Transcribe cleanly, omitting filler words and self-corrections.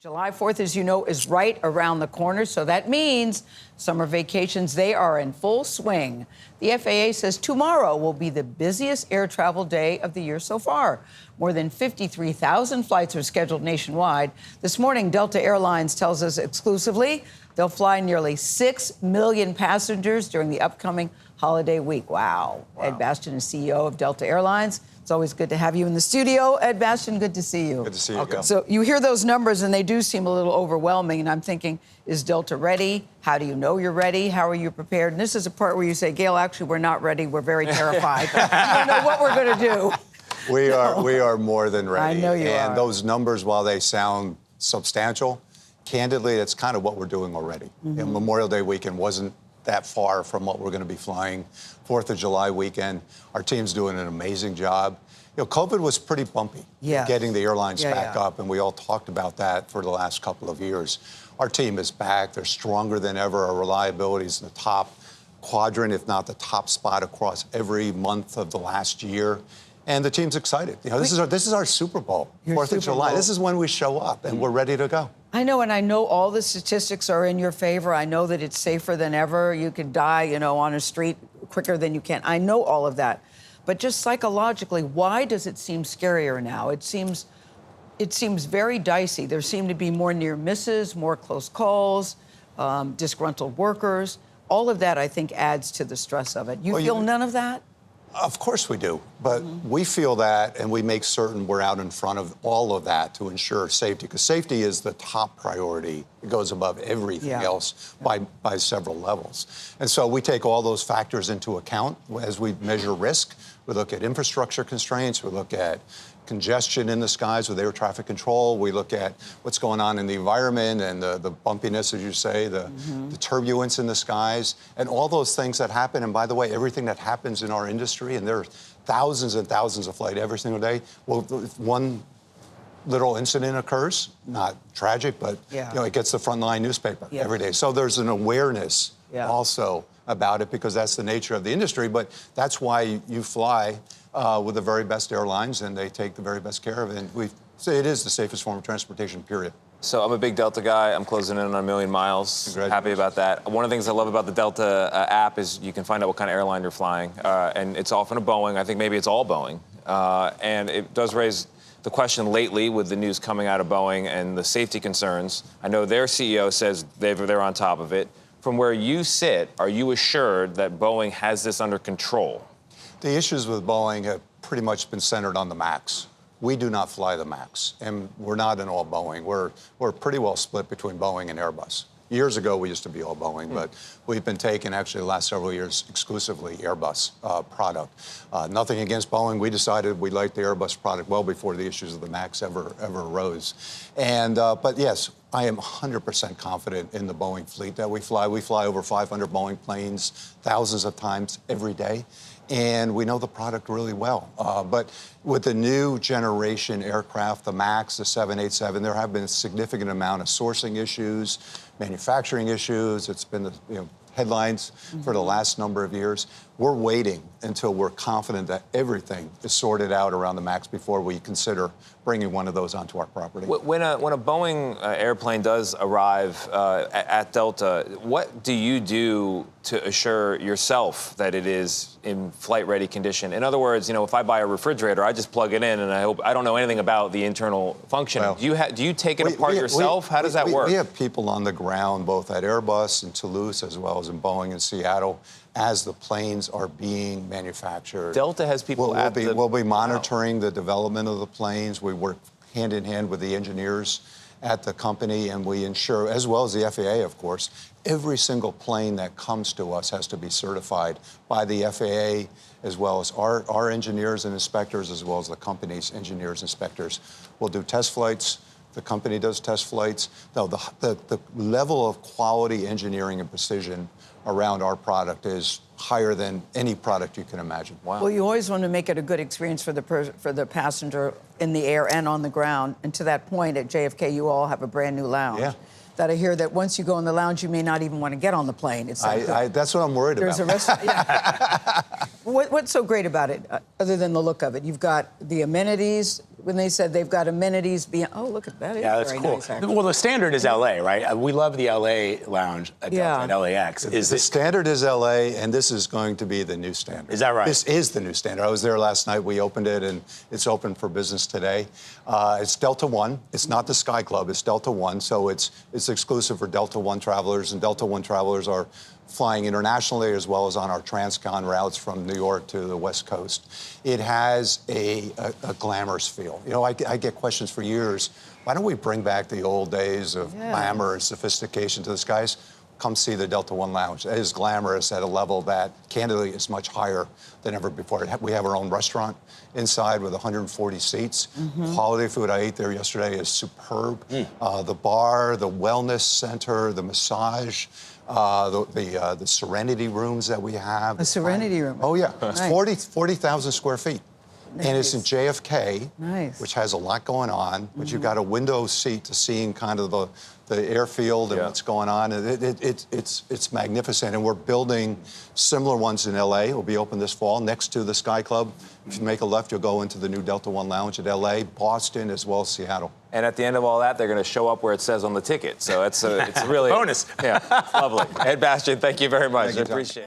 July 4th, as you know, is right around the corner, so that means summer vacations, they are in full swing. The FAA says tomorrow will be the busiest air travel day of the year so far. More than 53,000 flights are scheduled nationwide. This morning, Delta Airlines tells us exclusively they'll fly nearly 6 million passengers during the upcoming holiday week. Wow. Ed Bastian is CEO of Delta Airlines. It's always good to have you in the studio. Ed Bastian, good to see you. Good to see you, Gayle. So you hear those numbers, and they do seem a little overwhelming, and I'm thinking, is Delta ready? How do you know you're ready? How are you prepared? And this is a part where you say, Gayle, actually, we're not ready. We're very terrified. We don't know what we're going to do. We are more than ready. I know you are. And those numbers, while they sound substantial, candidly, that's kind of what we're doing already. And Memorial Day weekend wasn't that far from what we're going to be flying. 4th of July weekend, our team's doing an amazing job. You know, COVID was pretty bumpy, getting the airlines back up, and we all talked about that for the last couple of years. Our team is back. They're stronger than ever. Our reliability is in the top quadrant, if not the top spot across every month of the last year. And the team's excited. You know, this is our Super Bowl, 4th of July. This is when we show up, and we're ready to go. I know, and I know all the statistics are in your favor. I know that it's safer than ever. You could die, you know, on a street quicker than you can. I know all of that. But just psychologically, why does it seem scarier now? It seems very dicey. There seem to be more near misses, more close calls, disgruntled workers. All of that, I think, adds to the stress of it. You feel none of that? Of course we do, but we feel that, and we make certain we're out in front of all of that to ensure safety, because safety is the top priority. It goes above everything else by several levels. And so we take all those factors into account as we measure risk. We look at infrastructure constraints, we look at congestion in the skies with air traffic control. We look at what's going on in the environment and the bumpiness, as you say, the turbulence in the skies, and all those things that happen. And by the way, everything that happens in our industry, and there are thousands and thousands of flights every single day. Well, if one little incident occurs, not tragic, but you know, it gets the frontline newspaper every day. So there's an awareness also about it, because that's the nature of the industry. But that's why you fly with the very best airlines, and they take the very best care of it. And we say it is the safest form of transportation, period. So I'm a big Delta guy. I'm closing in on 1 million miles. Happy about that. One of the things I love about the Delta app is you can find out what kind of airline you're flying. And it's often a Boeing. I think maybe it's all Boeing. And it does raise the question lately with the news coming out of Boeing and the safety concerns. I know their CEO says they're on top of it. From where you sit, are you assured that Boeing has this under control? The issues with Boeing have pretty much been centered on the MAX. We do not fly the MAX, and we're not an all Boeing. We're pretty well split between Boeing and Airbus. Years ago, we used to be all Boeing, but we've been taking, actually, the last several years, exclusively Airbus product. Nothing against Boeing. We decided we liked the Airbus product well before the issues of the MAX ever arose. And, but yes, I am 100% confident in the Boeing fleet that we fly. We fly over 500 Boeing planes thousands of times every day. And we know the product really well. But with the new generation aircraft, the MAX, the 787, there have been a significant amount of sourcing issues, manufacturing issues. It's been the headlines for the last number of years. We're waiting until we're confident that everything is sorted out around the MAX before we consider bringing one of those onto our property. When a Boeing airplane does arrive at Delta, what do you do to assure yourself that it is in flight-ready condition? In other words, you know, if I buy a refrigerator, I just plug it in, and I don't know anything about the internal functioning. Well, do you take it apart yourself? How does that work? We have people on the ground, both at Airbus and Toulouse, as well as in Boeing in Seattle, as the planes are being manufactured. Delta has people We'll be monitoring the development of the planes. We work hand in hand with the engineers at the company, and we ensure, as well as the FAA, of course, every single plane that comes to us has to be certified by the FAA, as well as our engineers and inspectors, as well as the company's engineers and inspectors. We'll do test flights. The company does test flights. No, the level of quality engineering and precision around our product is higher than any product you can imagine. Wow. Well, you always want to make it a good experience for the passenger in the air and on the ground. And to that point, at JFK, you all have a brand new lounge. That I hear that once you go in the lounge, you may not even want to get on the plane. It's that's what I'm worried about. There's a restaurant. What's so great about it, other than the look of it? You've got the amenities, when they said they've got amenities beyond. Oh, look at that! Yeah, that's very cool. Nice, actually. Well, the standard is LA, right? We love the LA lounge at Delta at LAX. The standard is LA, and this is going to be the new standard. Is that right? This is the new standard. I was there last night. We opened it, and it's open for business today. It's Delta One. It's not the Sky Club. It's Delta One, so it's exclusive for Delta One travelers, and Delta One travelers are flying internationally as well as on our transcon routes from New York to the West Coast. It has a glamorous feel. You know, I get questions for years, why don't we bring back the old days of glamour and sophistication to the skies? Come see the Delta One Lounge. It is glamorous at a level that, candidly, is much higher than ever before. We have our own restaurant inside with 140 seats. Quality food I ate there yesterday is superb. The bar, the wellness center, the massage, the Serenity rooms that we have. A Serenity room. Oh, yeah. It's 40,000 square feet. Nice. And it's in JFK, which has a lot going on, but you've got a window seat to seeing kind of the airfield and what's going on. It's magnificent, and we're building similar ones in LA. It'll be open this fall next to the Sky Club. If you make a left, you'll go into the new Delta One Lounge at LA, Boston, as well as Seattle. And at the end of all that, they're going to show up where it says on the ticket. So it's really bonus. Yeah, it's lovely. Ed Bastian, thank you very much. Thank you, I appreciate it.